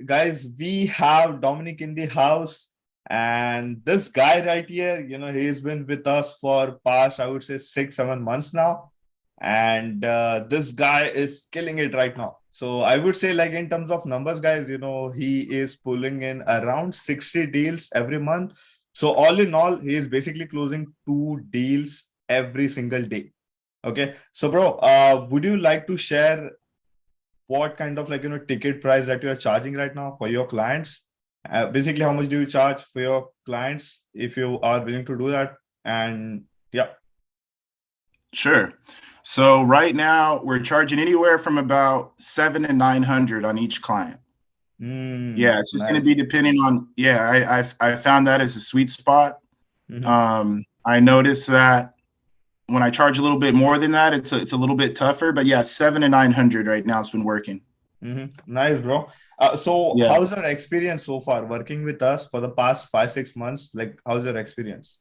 guys, we have Dominic in the house, and this guy right here, he's been with us for past, I would say, 6, 7 months now, and this guy is killing it right now. So I would say, like in terms of numbers, guys, he is pulling in around 60 deals every month. So all in all, he is basically closing 2 deals every single day. Okay, so bro, would you like to share what kind of ticket price that you are charging right now for your clients? Basically, how much do you charge for your clients if you are willing to do that? And yeah. Sure. So right now we're charging anywhere from about 7 to 900 on each client. Yeah, it's just going to Nice. be depending on. Yeah, I found that as a sweet spot. Mm-hmm. I noticed that when I charge a little bit more than that, it's a little bit tougher. But yeah, 7 to 900 right now. It's been working. Mm-hmm. Nice, bro. So Yeah. how's your experience so far working with us for the past 5, 6 months? Like, how's your experience?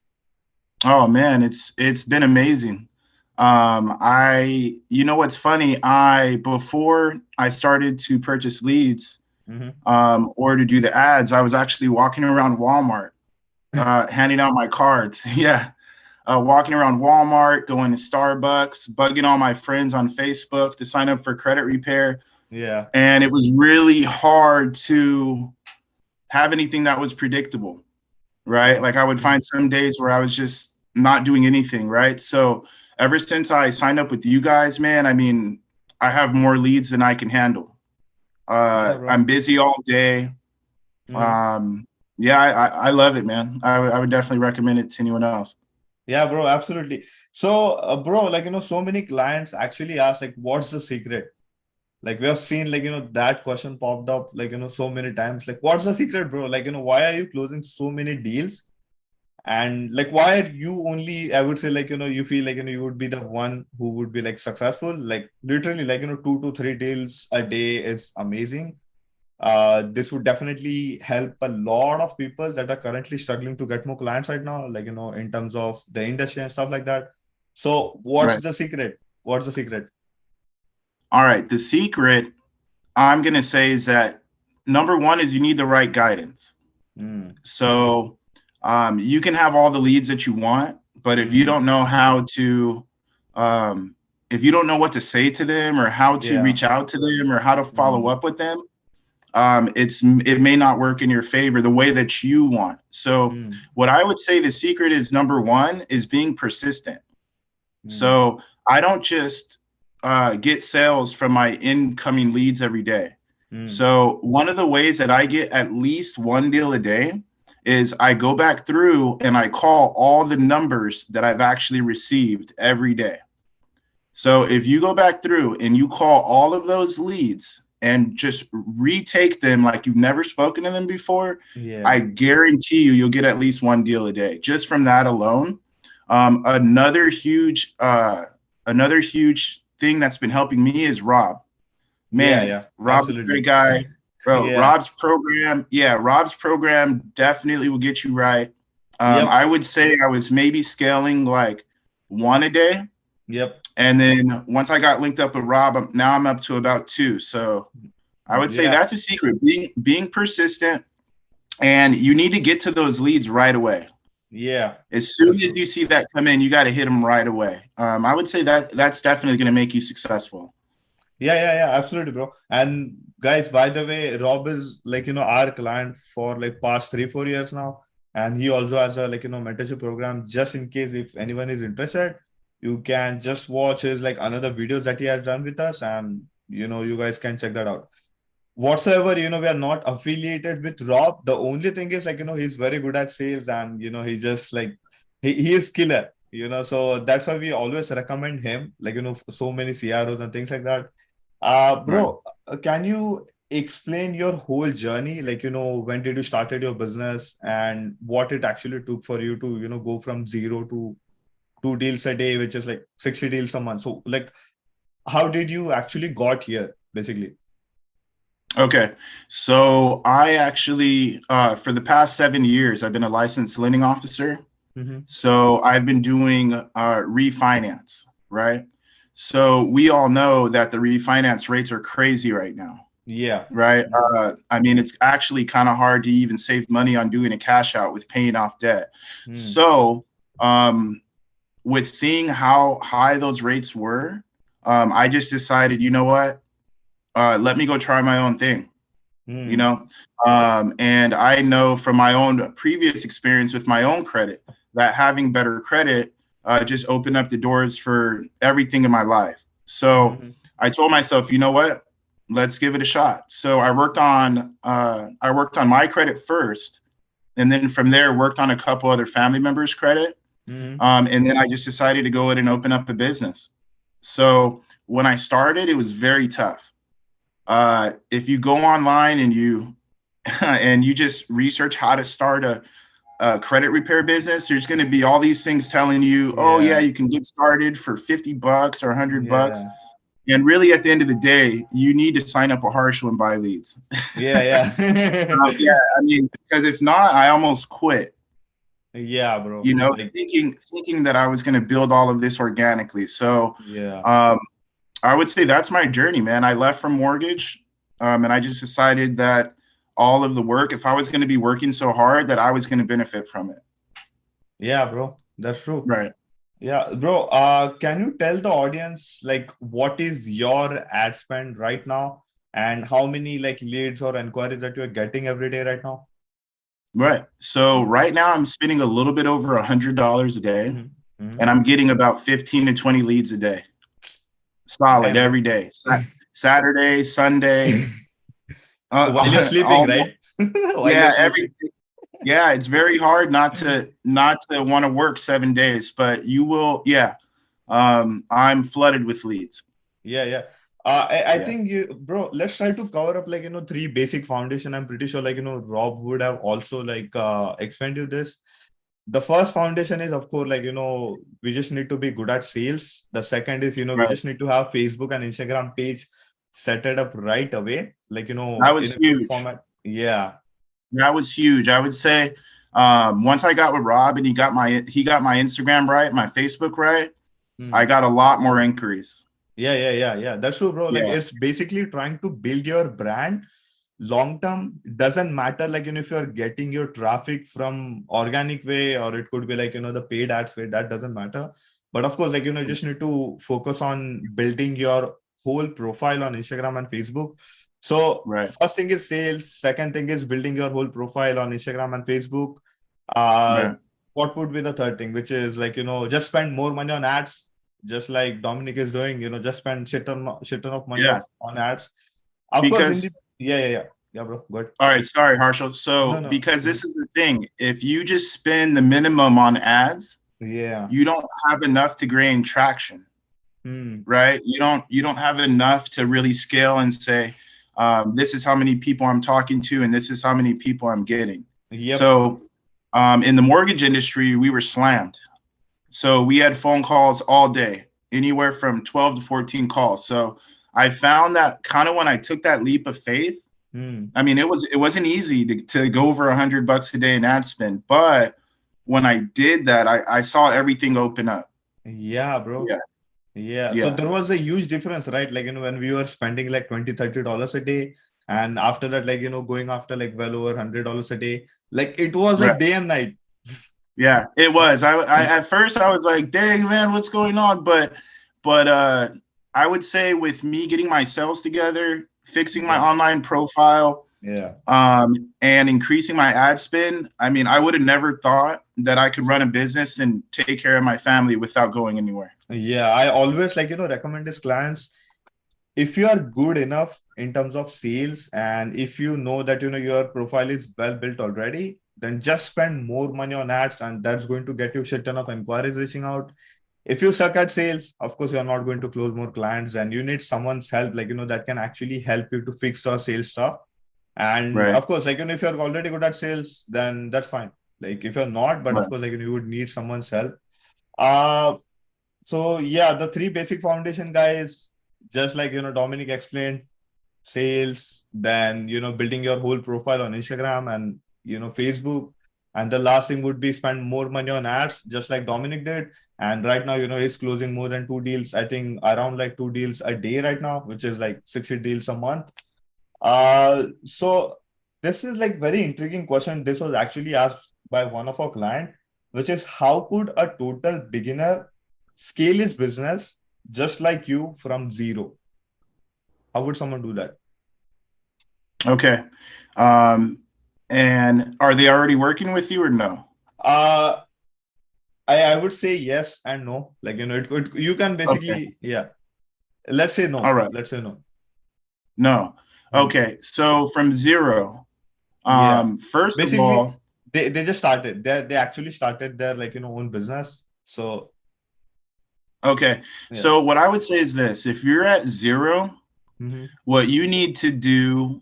Oh man, it's been amazing. You know what's funny? Before I started to purchase leads, Mm-hmm. or to do the ads, I was actually walking around Walmart, handing out my cards. Yeah, walking around Walmart, going to Starbucks, bugging all my friends on Facebook to sign up for credit repair. Yeah. And it was really hard to have anything that was predictable, right? Like I would Mm-hmm. find some days where I was just not doing anything, right? So ever since I signed up with you guys, man, I mean, I have more leads than I can handle. Yeah, I'm bro. busy all day. Mm-hmm. Um, yeah, I love it, man. I would definitely recommend it to anyone else. Yeah, bro, absolutely. So, bro, so many clients actually ask, like, what's the secret? Like, we have seen, that question popped up, so many times. Like, what's the secret, bro? Like, why are you closing so many deals? And, like, why are you only, I would say, you feel like, you would be the one who would be, like, successful? Like, literally, 2 to 3 deals a day is amazing. This would definitely help a lot of people that are currently struggling to get more clients right now, in terms of the industry and stuff like that. So, what's Right. the secret? What's the secret? All right. The secret I'm gonna say is that number one is you need the right guidance. Mm, So you can have all the leads that you want, but if you mm, don't know how to, um, if you don't know what to say to them or how to yeah. reach out to them or how to follow Mm, up with them, it may not work in your favor the way that you want. So mm, what I would say the secret is number one is being persistent. mm, So I don't just get sales from my incoming leads every day. mm, So one of the ways that I get at least one deal a day is I go back through and I call all the numbers that I've actually received every day. So if you go back through and you call all of those leads and just retake them like you've never spoken to them before, I yeah. guarantee you'll get at least one deal a day just from that alone. Another huge thing that's been helping me is Rob. Yeah, Man, yeah. Rob's a great Absolutely. guy. Bro, Yeah. Rob's program definitely will get you right. Yep. I would say I was maybe scaling like one a day. Yep. And then once I got linked up with Rob, now I'm up to about two. So I would say Yeah. that's a secret, being persistent, and you need to get to those leads right away. Yeah. As soon as you see that come in, you got to hit them right away. I would say that that's definitely going to make you successful. Yeah, yeah, yeah, absolutely, bro. And guys, by the way, Rob is our client for past 3, 4 years now. And he also has a mentorship program just in case if anyone is interested, you can just watch his another videos that he has done with us, and you guys can check that out. Whatsoever, we are not affiliated with Rob. The only thing is he's very good at sales, and he just he is killer, so that's why we always recommend him, so many CROs and things like that. Right. Bro, can you explain your whole journey? When did you started your business and what it actually took for you to, go from zero to 2 deals a day, which is 60 deals a month. So, how did you actually got here, basically? Okay. So I actually, for the past 7 years, I've been a licensed lending officer. Mm-hmm. So I've been doing refinance, right? So we all know that the refinance rates are crazy right now. Yeah. right? I mean, it's actually kind of hard to even save money on doing a cash out with paying off debt. Hmm. So, with seeing how high those rates were, I just decided, you know what? Let me go try my own thing, you Hmm. know? And I know from my own previous experience with my own credit that having better credit just opened up the doors for everything in my life. So Hmm. I told myself, you know what? Let's give it a shot. So I worked on my credit first, and then from there worked on a couple other family members' credit. Hmm. And then I just decided to go ahead and open up a business. So when I started, it was very tough. If you go online and you and you just research how to start a credit repair business, there's going to be all these things telling you, oh yeah, Yeah. you can get started for $50 or $100. Yeah. And really, at the end of the day, you need to sign up a Harshal and buy leads. Yeah. Yeah. Yeah, I mean, because if not, I almost quit. Yeah, bro. Like, Thinking that I was going to build all of this organically. So, yeah. um, I would say that's my journey, man. I left from mortgage, and I just decided that all of the work, if I was going to be working so hard, that I was going to benefit from it. Yeah, bro. That's true. Right. Yeah, bro. Can you tell the audience like what is your ad spend right now and how many like leads or inquiries that you're getting every day right now? Right. So right now I'm spending a little bit over $100 a day, Mm-hmm. Mm-hmm. and I'm getting about 15 to 20 leads a day, solid Damn, bro. every day. Saturday, Sunday, While you're sleeping, all, right? While you're yeah, every sleeping. yeah. It's very hard not to want to work 7 days, but you will. Yeah. I'm flooded with leads. Yeah, yeah. I Yeah. think bro, let's try to cover up like, three basic foundation. I'm pretty sure like, Rob would have also like explained you this. The first foundation is, of course, like, we just need to be good at sales. The second is, we Right. just need to have Facebook and Instagram page set it up right away, like, That in was a good huge. format. Yeah. That was huge. I would say once I got with Rob and he got my Instagram right, my Facebook right, I Hmm. got a lot more inquiries. Yeah, yeah, yeah, yeah. That's true, bro. Like, Yeah. it's basically trying to build your brand long term. Doesn't matter, like, if you're getting your traffic from organic way or it could be like, the paid ads way, that doesn't matter. But of course, like, you just need to focus on building your whole profile on Instagram and Facebook. So, Right. first thing is sales. Second thing is building your whole profile on Instagram and Facebook. Uh, Right. what would be the third thing, which is like, just spend more money on ads, just like Dominic is doing, just spend shit ton of money Yeah. on ads. Of course, in Because the yeah, yeah, yeah. Yeah, bro. Good. all right, sorry, Harshal. No, So no. because Mhm. this is the thing, if you just spend the minimum on ads, Yeah. you don't have enough to gain traction, Hmm. right? You don't have enough to really scale and say, this is how many people I'm talking to, and this is how many people I'm getting. Yep. So in the mortgage industry, we were slammed. So we had phone calls all day, anywhere from 12 to 14 calls. So I found that kind of when I took that leap of faith, Hmm. I mean, it wasn't easy to go over $100 a day in ad spend, but when I did that, I saw everything open up. Yeah, bro. Yeah, Yeah. So yeah, there was a huge difference, right? Like, when we were spending like 20, $30 a day. And after that, like, going after like well over $100 a day. Like it was right. like day and night. Yeah, it was. I at first I was like, dang man, what's going on? But I would say with me getting my sales together, fixing my Yeah. online profile, Yeah. and increasing my ad spend, I mean, I would have never thought that I could run a business and take care of my family without going anywhere. Yeah. I always like, recommend his clients, if you are good enough in terms of sales and if you know that your profile is well built already, then just spend more money on ads and that's going to get you shit ton of inquiries reaching out. If you suck at sales, of course you're not going to close more clients and you need someone's help, like that can actually help you to fix your sales stuff. And Right, of course, like if you're already good at sales, then that's fine. Like if you're not, but of right, course, like you would need someone's help. uh so yeah, the three basic foundation guys, just like Dominic explained, sales, then building your whole profile on Instagram and Facebook. And the last thing would be spend more money on ads, just like Dominic did. And right now, he's closing more than two deals. I think around like two deals a day right now, which is like 60 deals a month. So this is like very intriguing question. This was actually asked by one of our client, which is how could a total beginner scale his business just like you from zero? How would someone do that? Okay. Um, and are they already working with you or no? Uh, I would say yes and no. Like, it could, you can Okay. basically, yeah. Let's say All no. right. Let's say no. No. Hmm. Okay. So from zero, Yeah. first of Basically, all, they just started. They actually started their like own business. So okay. yeah. So what I would say is this: if you're at zero, Hmm. what you need to do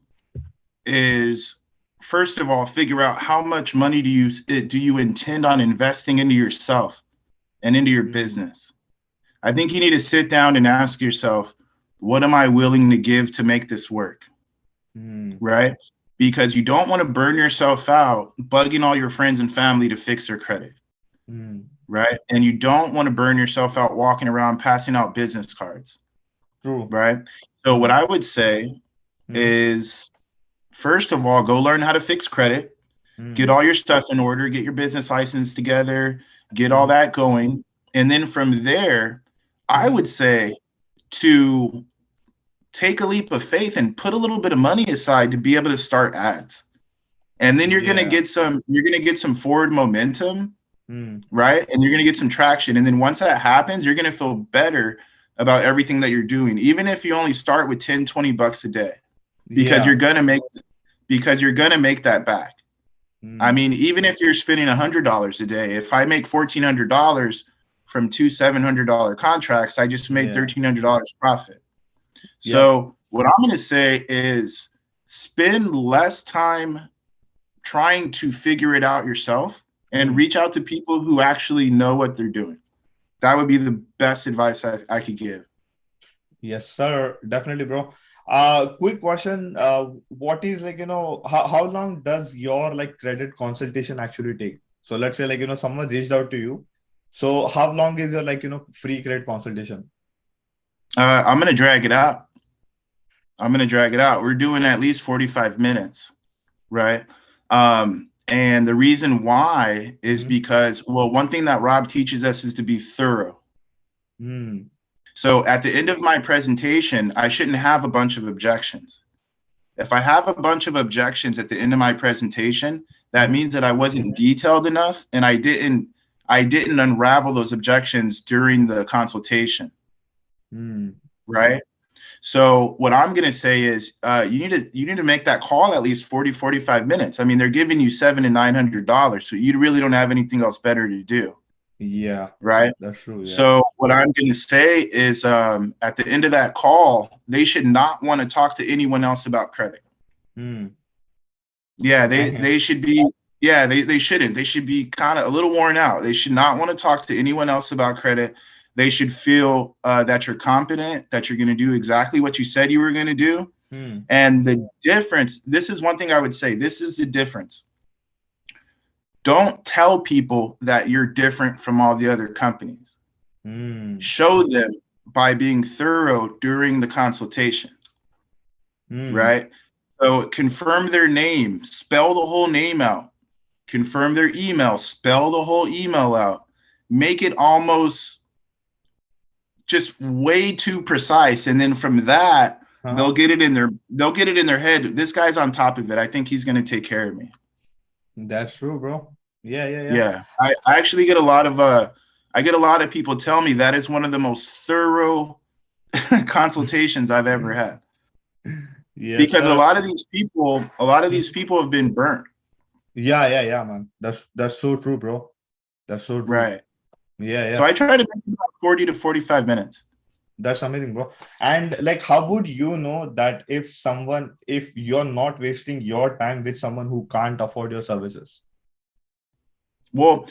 is first of all figure out how much money do you intend on investing into yourself and into your Hmm. business. I think you need to sit down and ask yourself, what am I willing to give to make this work? Hmm. Right? Because you don't want to burn yourself out bugging all your friends and family to fix their credit. Hmm. Right? And you don't want to burn yourself out walking around passing out business cards. True. Right? So what Hmm. I would say Hmm. is first of all, go learn how to fix credit, get Hmm. all your stuff in order, get your business license together, get all Hmm. that going. And then from there, I Hmm. would say to take a leap of faith and put a little bit of money aside to be able to start ads. And then Yeah. you're going to get some forward momentum, Hmm. right? And you're going to get some traction. And then once that happens, you're going to feel better about everything that you're doing, even if you only start with 10, $20 a day, because Yeah. you're going to make that back. I Hmm. mean, even if you're spending $100 a day, if I make $1,400 from two $700 contracts, I just made Yeah. $1,300 profit. Yep. So what I'm going to say is spend less time trying to figure it out yourself and Hmm. reach out to people who actually know what they're doing. That would be the best advice I could give. Yes, sir. Definitely, bro. Quick question. What is like, how long does your like credit consultation actually take? So let's say like, someone reached out to you. So how long is your like, free credit consultation? I'm going to drag it out. I'm going to drag it out. We're doing at least 45 minutes, right? And the reason why is Hmm. because, well, one thing that Rob teaches us is to be thorough. Hmm. So at the end of my presentation, I shouldn't have a bunch of objections. If I have a bunch of objections at the end of my presentation, that Hmm. means that I wasn't detailed enough and I didn't unravel those objections during the consultation, Hmm. right? So what I'm going to say is you need to make that call at least 40-45 minutes. I mean, they're giving you $700 and $900, so you really don't have anything else better to do, Yeah, right? that's true. Yeah. So what I'm going to say is at the end of that call, they should not want to talk to anyone else about credit. Hmm. Yeah, they should be. Yeah, they shouldn't. They should be kind of a little worn out. They should not want to talk to anyone else about credit. They should feel that you're competent, that you're going to do exactly what you said you were going to do. Hmm. And the difference, this is one thing I would say, this is the difference. Don't tell people that you're different from all the other companies. Hmm. Show them by being thorough during the consultation, Hmm. right? So confirm their name, spell the whole name out, confirm their email, spell the whole email out, make it almost just way too precise. And then from that, they'll Uh-huh. get it in their head. This guy's on top of it. I think he's going to take care of me. That's true, bro. Yeah, yeah, yeah. Yeah. I actually get a lot of people tell me that is one of the most thorough consultations I've ever had. Yes, Because sir. a lot of these Hmm. people have been burnt. Yeah, yeah, yeah, man. That's so true, bro. That's so true. Right. Yeah, So yeah. I try to make it about 40 to 45 minutes. That's amazing, bro. And like, how would you know that if you're not wasting your time with someone who can't afford your services? Well,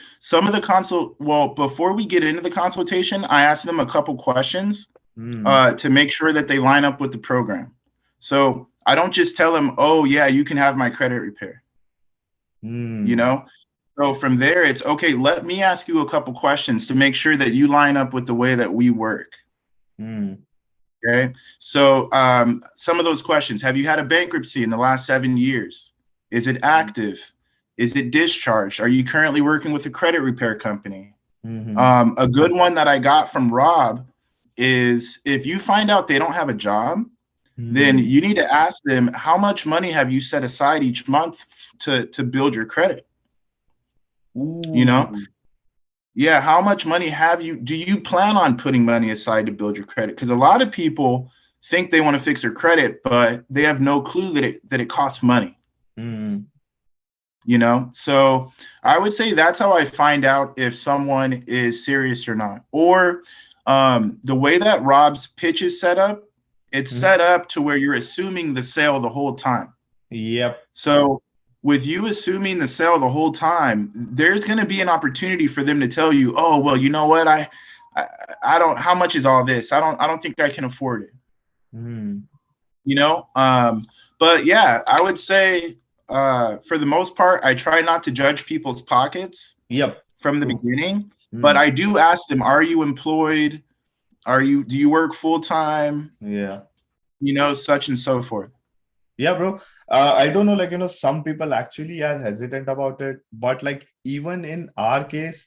before we get into the consultation, I ask them a couple questions Hmm. to make sure that they line up with the program. So I don't just tell them, oh, yeah, you can have my credit repair, you Hmm. know? So from there, it's okay, let me ask you a couple questions to make sure that you line up with the way that we work. Hmm. Okay. So some of those questions: have you had a bankruptcy in the last 7 years? Is it active? Is it discharged? Are you currently working with a credit repair company? A good one that I got from Rob is, if you find out they don't have a job, then you need to ask them, how much money have you set aside each month to build your credit? You know, Ooh. yeah, how much money do you plan on putting money aside to build your credit? Because a lot of people think they want to fix their credit, but they have no clue that it costs money. You know, so I would say that's how I find out if someone is serious or not. Or the way that Rob's pitch is set up, it's set up to where you're assuming the sale the whole time. Yep. So with you assuming the sale the whole time, there's going to be an opportunity for them to tell you, oh, well, you know what? I don't, how much is all this? I don't think I can afford it. You know? But yeah, I would say, for the most part, I try not to judge people's pockets from the beginning, but I do ask them, are you employed? Do you work full time? Yeah. You know, such and so forth. Yeah, bro. I don't know, like, some people actually are hesitant about it, but like, even in our case,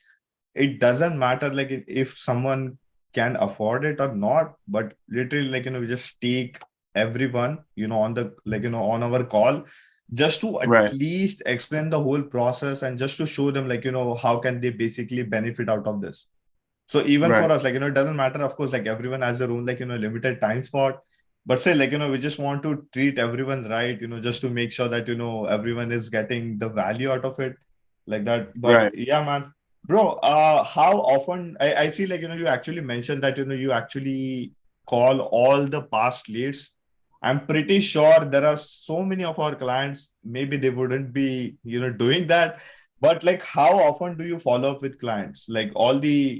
it doesn't matter, like, if someone can afford it or not, but literally, like, we just take everyone, on the, like, on our call, just to at least explain the whole process and just to show them, like, how can they basically benefit out of this. So even for us, like, it doesn't matter, of course, like, everyone has their own, like, limited time spot. But say, like, we just want to treat everyone's right, just to make sure that, everyone is getting the value out of it, like that. But yeah, man, bro, how often I see, like, you actually mentioned that, you actually call all the past leads. I'm pretty sure there are so many of our clients, maybe they wouldn't be, doing that. But like, how often do you follow up with clients? Like all the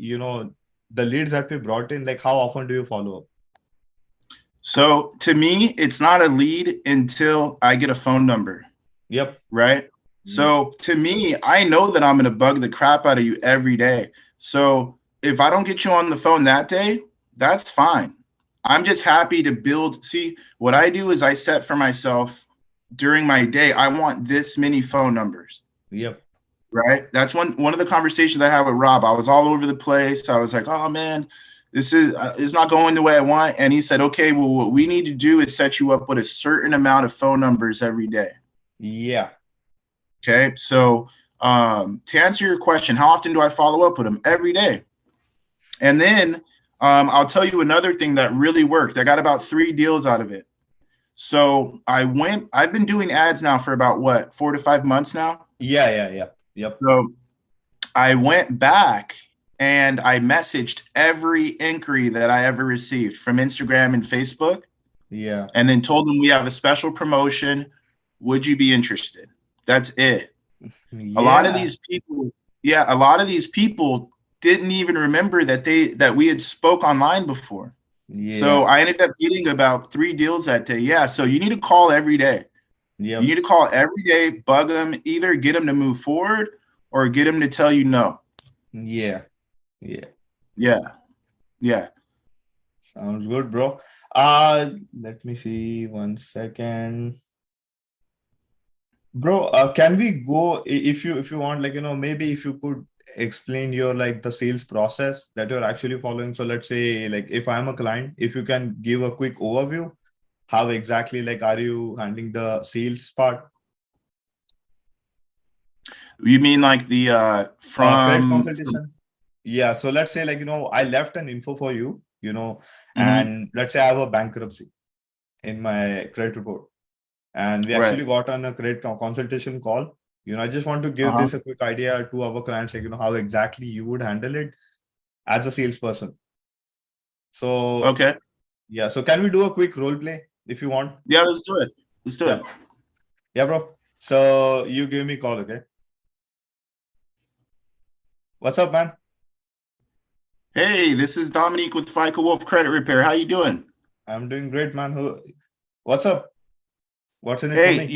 leads that we brought in, like how often do you follow up? So to me, it's not a lead until I get a phone number. Yep. Right. So to me, I know that I'm going to bug the crap out of you every day. So if I don't get you on the phone that day, that's fine. I'm just happy to build. See, what I do is I set for myself during my day, I want this many phone numbers. Yep. Right. That's one of the conversations I had with Rob. I was all over the place. I was like, oh man, this is it's not going the way I want. And he said, okay, well, what we need to do is set you up with a certain amount of phone numbers every day. Yeah. Okay. So to answer your question, how often do I follow up with them? Every day. And then I'll tell you another thing that really worked. I got about 3 deals out of it. So I've been doing ads now for about what, 4 to 5 months now? Yeah. Yep. So I went back and I messaged every inquiry that I ever received from Instagram and Facebook. Yeah. And then told them we have a special promotion. Would you be interested? That's it. Yeah. A lot of these people didn't even remember that we had spoke online before. Yeah. So I ended up getting about 3 deals that day. Yeah. So you need to call every day. Yep. You need to call every day, bug them, either get them to move forward or get them to tell you no. Yeah. Sounds good, bro. Let me see 1 second. Bro, can we go if you want, like, maybe if you could explain your like the sales process that you're actually following. So let's say, like, if I'm a client, if you can give a quick overview, how exactly like are you handling the sales part? You mean like the Credit consultation? Yeah. So let's say, like, I left an info for you, and let's say I have a bankruptcy in my credit report. And we actually got on a credit consultation call. I just want to give this a quick idea to our clients, like, how exactly you would handle it as a salesperson. So, yeah. So can we do a quick role play if you want? Yeah, let's do it. Yeah, bro. So you give me a call, okay? What's up, man? Hey, this is Dominique with FICO Wolf Credit Repair. How you doing? I'm doing great, man. What's up? What's in it Hey, for me?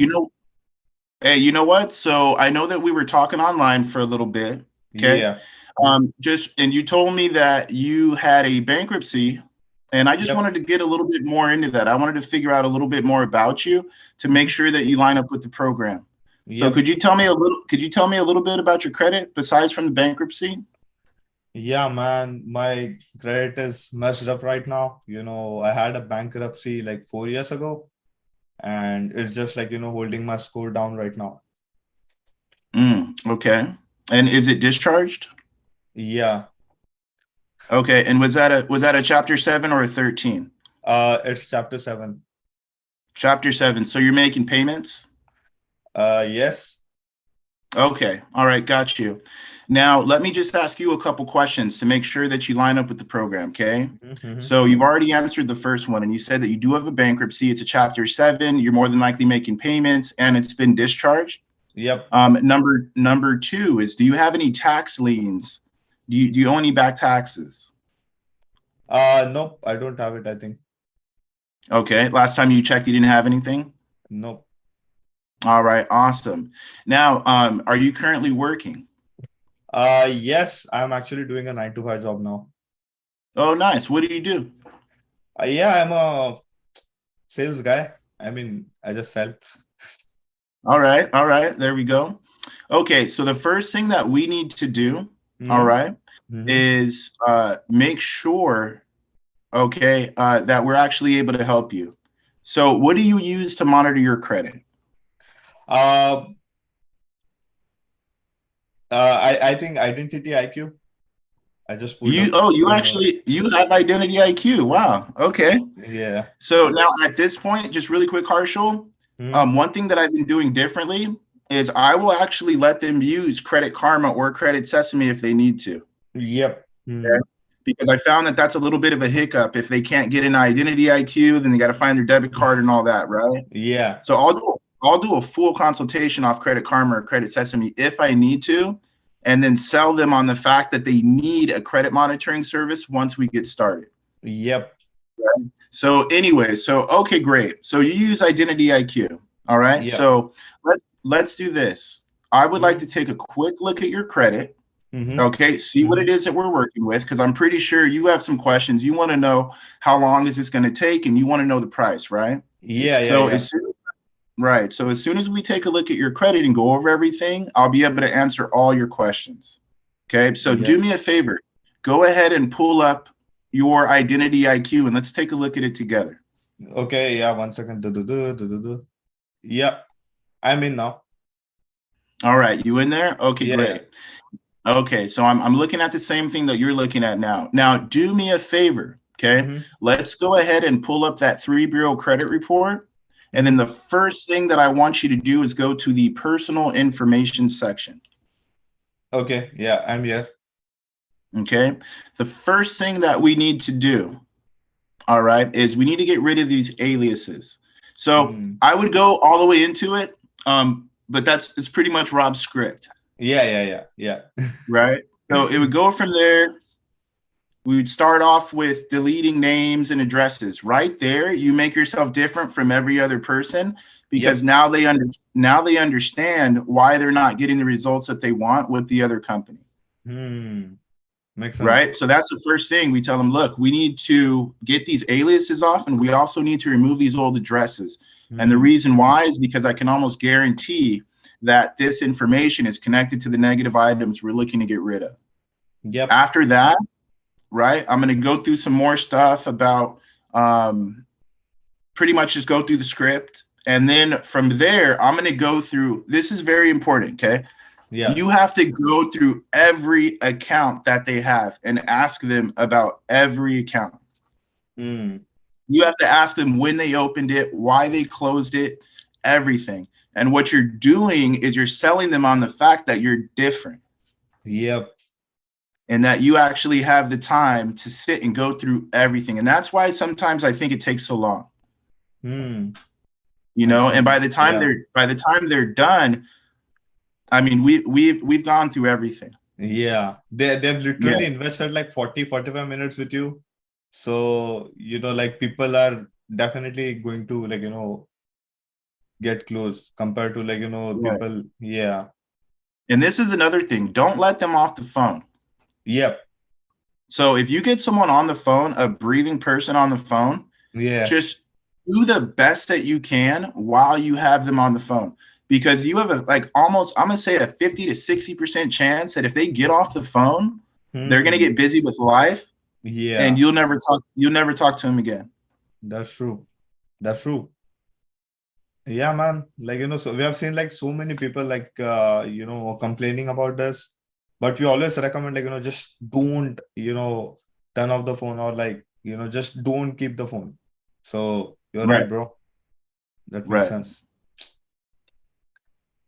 you know what? So I know that we were talking online for a little bit. Okay. Yeah. And you told me that you had a bankruptcy And I just Yep. wanted to get a little bit more into that. I wanted to figure out a little bit more about you to make sure that you line up with the program. So Yep. could you tell me a little bit about your credit besides from the bankruptcy? Yeah, man, my credit is messed up right now. I had a bankruptcy like 4 years ago, and it's just like, holding my score down right now. Okay. And is it discharged? Yeah. Okay. And was that a chapter 7 or a 13? It's chapter 7. Chapter 7. So you're making payments? Yes. Okay. All right. Got you. Now, let me just ask you a couple questions to make sure that you line up with the program. Okay. Mm-hmm. So you've already answered the first one, and you said that you do have a bankruptcy. It's a chapter 7. You're more than likely making payments, and it's been discharged. Yep. Number 2 is, do you have any tax liens? Do you owe any back taxes? Nope, I don't have it, I think. Okay. Last time you checked, you didn't have anything? Nope. All right. Awesome. Now, are you currently working? Yes, I'm actually doing a 9 to 5 job now. Oh, nice. What do you do? Yeah, I'm a sales guy. I mean, I just sell. All right. All right. There we go. Okay. So the first thing that we need to do, all right, Mm-hmm. is make sure, okay, that we're actually able to help you. So what do you use to monitor your credit? Uh, I think identity IQ. I just pulled up, You have identity IQ. Wow. Okay. yeah. So now at this point, just really quick, Harshul, Hmm. one thing that I've been doing differently is I will actually let them use Credit Karma or Credit Sesame if they need to. Yep. Okay? Because I found that that's a little bit of a hiccup. If they can't get an identity IQ, then they got to find their debit card and all that, right? Yeah. So I'll do a full consultation off Credit Karma or Credit Sesame if I need to, and then sell them on the fact that they need a credit monitoring service once we get started. Yep. So anyway, okay, great. So you use Identity IQ. All right. Yeah. So let's do this. I would like Mm-hmm. to take a quick look at your credit. Mm-hmm. Okay, see what it is that we're working with, because I'm pretty sure you have some questions. You want to know how long is this going to take, and you want to know the price, right? Yeah. Yeah. So Yeah. as soon as we take a look at your credit and go over everything, I'll be able to answer all your questions. Okay, so do Yep. me a favor. Go ahead and pull up your Identity IQ, and let's take a look at it together. Okay. Yeah. 1 second. Yeah. I'm in now. All right, you in there? Okay, Yeah. Yeah. great. Okay, so I'm looking at the same thing that you're looking at now. Now, do me a favor, okay? Mm-hmm. Let's go ahead and pull up that 3 bureau credit report. And then Mm-hmm. the first thing that I want you to do is go to the personal information section. Okay. Yeah. I'm here. Okay. The first thing that we need to do, all right, is we need to get rid of these aliases. So Mm. I would go all the way into it, but it's pretty much Rob's script, Yeah. Yeah. Yeah. Yeah. right? So it would go from there. We would start off with deleting names and addresses. Right there, you make yourself different from every other person because Yep. now they understand why they're not getting the results that they want with the other company. Makes sense. Right. So that's the first thing we tell them. Look, we need to get these aliases off, and we also need to remove these old addresses. And the reason why is because I can almost guarantee that this information is connected to the negative items we're looking to get rid of. Yep. After that, right, I'm going to go through some more stuff about pretty much just go through the script. And then from there, I'm going to go through, this is very important, okay? Yeah. You have to go through every account that they have and ask them about every account. You have to ask them when they opened it, why they closed it, everything. And what you're doing is you're selling them on the fact that you're different. Yep. And that you actually have the time to sit and go through everything. And that's why sometimes I think it takes so long. You know, and by the time they're done, I mean, we've gone through everything. Yeah. They've literally invested like 40-45 minutes with you. So, like people are definitely going to get close compared to people. Yeah. And this is another thing. Don't let them off the phone. Yep. So if you get someone on the phone, a breathing person on the phone, Yeah. just do the best that you can while you have them on the phone. Because you have a like almost, I'm gonna say a 50 to 60% chance that if they get off the phone, they're gonna get busy with life and Yeah, you'll never talk to them again. that's true. That's true. Yeah, man. Like, so we have seen like so many people like, complaining about this, but we always recommend like, just don't, turn off the phone or like, just don't keep the phone. So you're right, Right, bro. That makes right. sense.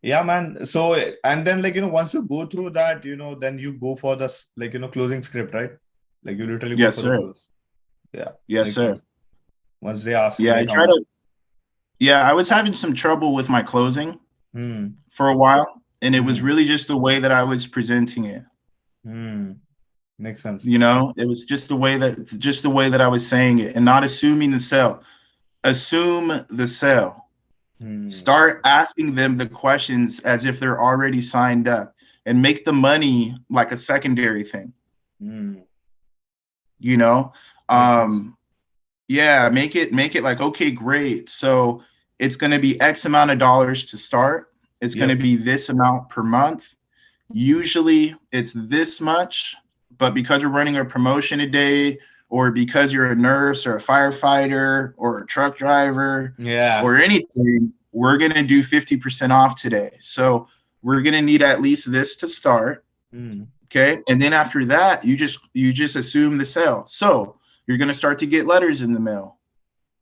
Yeah, man. So, and then like, once you go through that, then you go for the, like, closing script, right? Like you literally go Yes, for the sir. close. Yeah, Yes, makes sir. sense. Once they ask you Yeah, I like how try much. to yeah, I was having some trouble with my closing Hmm. for a while, and it was Hmm. really just the way that I was presenting it. Hmm. Makes sense. It was just the way that I was saying it and not assuming the sell. Assume the sell. Hmm. Start asking them the questions as if they're already signed up and make the money like a secondary thing, Hmm. you know? Makes sense. Um, yeah, make it like, okay, great. So it's going to be X amount of dollars to start. It's going to Yep. be this amount per month. Usually it's this much, but because we're running a promotion a day, or because you're a nurse or a firefighter or a truck driver Yeah. or anything, we're going to do 50% off today. So we're going to need at least this to start. Hmm. Okay. And then after that, you just assume the sale. So you're going to start to get letters in the mail.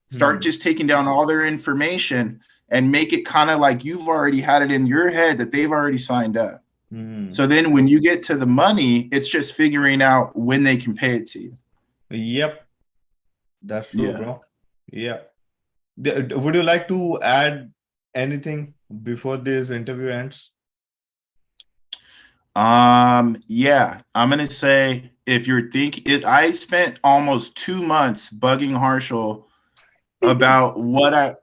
Start Hmm. just taking down all their information and make it kind of like you've already had it in your head that they've already signed up. Hmm. So then when you get to the money, it's just figuring out when they can pay it to you. Yep. That's true, Yeah. bro. Yeah. Would you like to add anything before this interview ends? Yeah, I'm gonna say if you're thinking it, I spent almost 2 months bugging Harshal about what I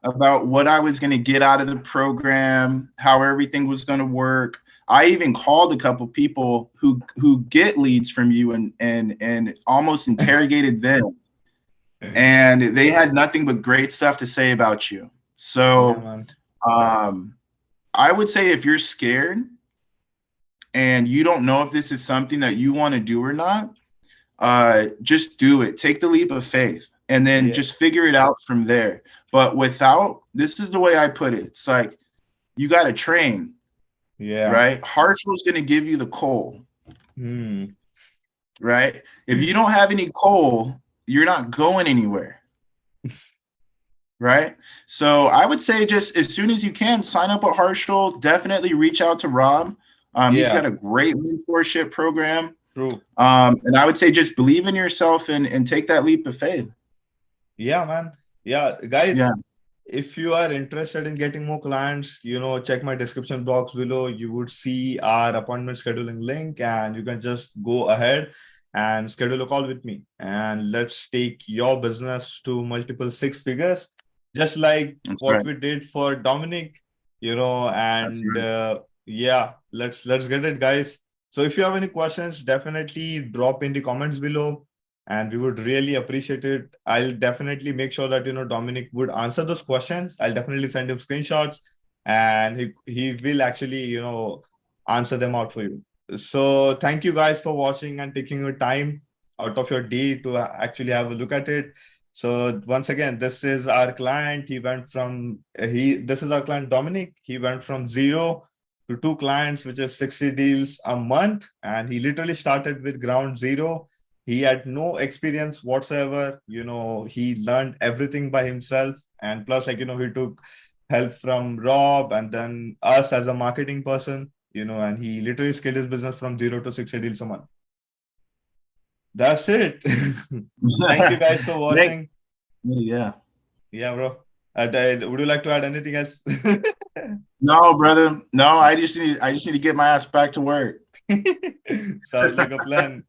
about what I was gonna get out of the program, how everything was gonna work. I even called a couple people who get leads from you and almost interrogated them, and they had nothing but great stuff to say about you. Yeah, So man. um, I would say if you're scared and you don't know if this is something that you want to do or not, just do it. Take the leap of faith and then Yeah. just figure it out from there. But without, this is the way I put it. It's like you got to train, Yeah. right? Harshville's going to give you the coal, Hmm. right? If you don't have any coal, you're not going anywhere, right? So I would say just as soon as you can, sign up at Harshville. Definitely reach out to Rob. He's got Yeah. a great mentorship program. True. And I would say just believe in yourself and take that leap of faith. Yeah, man. Yeah, Yeah. guys, if you are interested in getting more clients, check my description box below. You would see our appointment scheduling link, and you can just go ahead and schedule a call with me. And let's take your business to multiple six figures, just like That's what right. we did for Dominic, That's and right. yeah, let's get it, guys. So if you have any questions, definitely drop in the comments below and we would really appreciate it. I'll definitely make sure that Dominic would answer those questions. I'll definitely send him screenshots, and he will actually answer them out for you. So thank you guys for watching and taking your time out of your day to actually have a look at it. So once again, this is our client. He went from he. This is our client Dominic. He went from zero to two clients, which is 60 deals a month, and he literally started with ground zero. He had no experience whatsoever. He learned everything by himself, and plus like he took help from Rob and then us as a marketing person, and he literally scaled his business from zero to 60 deals a month. That's it. Thank you guys for Thank watching. yeah. Yeah, bro. Would you like to add anything else? No, brother. No, I just need to get my ass back to work. Sounds like a plan.